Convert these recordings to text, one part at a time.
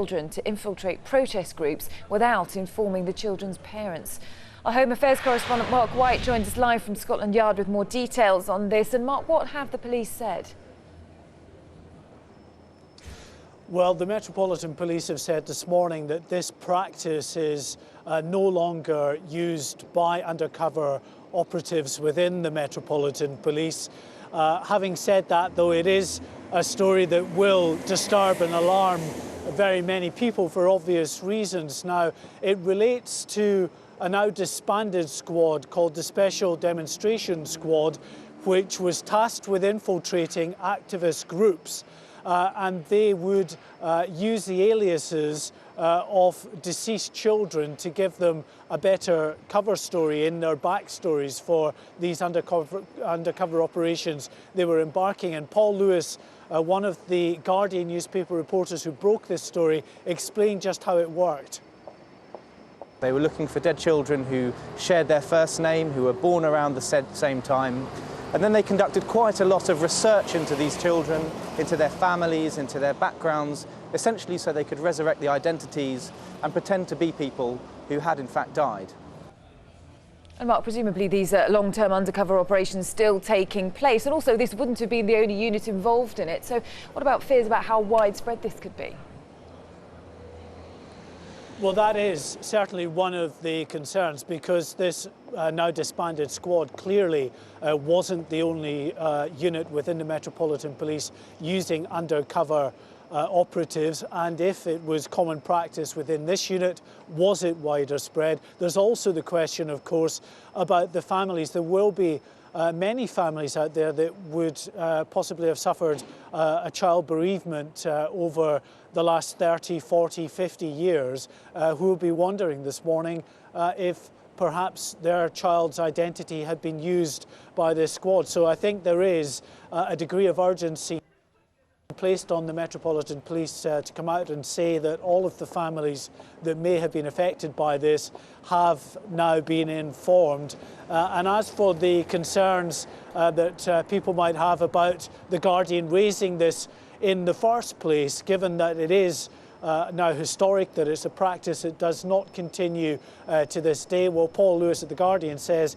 children to infiltrate protest groups without informing the children's parents. Our Home Affairs correspondent Mark White joins us live from Scotland Yard with more details on this. And Mark, what have the police said? Well, the Metropolitan Police have said this morning that this practice is no longer used by undercover operatives within the Metropolitan Police. Having said that, though, it is a story that will disturb and alarm very many people for obvious reasons. Now, it relates to a now disbanded squad called the Special Demonstration Squad, which was tasked with infiltrating activist groups. And they would use the aliases of deceased children to give them a better cover story in their backstories for these undercover operations they were embarking in. Paul Lewis, one of the Guardian newspaper reporters who broke this story, explained just how it worked. They were looking for dead children who shared their first name, who were born around the same time. And then they conducted quite a lot of research into these children, into their families, into their backgrounds, essentially so they could resurrect the identities and pretend to be people who had in fact died. And Mark, presumably these are long-term undercover operations still taking place, and also this wouldn't have been the only unit involved in it. So what about fears about how widespread this could be? Well, that is certainly one of the concerns, because this now disbanded squad clearly wasn't the only unit within the Metropolitan Police using undercover operatives. And if it was common practice within this unit, was it wider spread? There's also the question, of course, about the families. There will be many families out there that would possibly have suffered a child bereavement over the last 30, 40, 50 years, who will be wondering this morning if perhaps their child's identity had been used by this squad. So I think there is a degree of urgency placed on the Metropolitan Police to come out and say that all of the families that may have been affected by this have now been informed. And as for the concerns that people might have about the Guardian raising this in the first place, given that it is now historic, that it's a practice that does not continue to this day, well, Paul Lewis at the Guardian says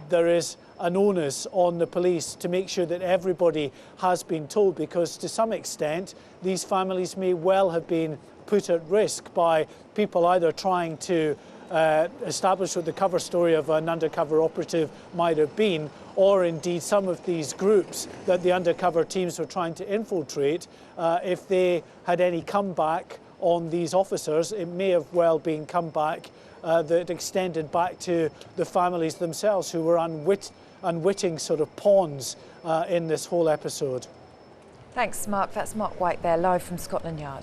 there is an onus on the police to make sure that everybody has been told, because to some extent these families may well have been put at risk by people either trying to establish what the cover story of an undercover operative might have been, or indeed some of these groups that the undercover teams were trying to infiltrate. If they had any comeback on these officers, it may have well been comeback that extended back to the families themselves, who were unwitting sort of pawns in this whole episode. Thanks, Mark. That's Mark White there, live from Scotland Yard.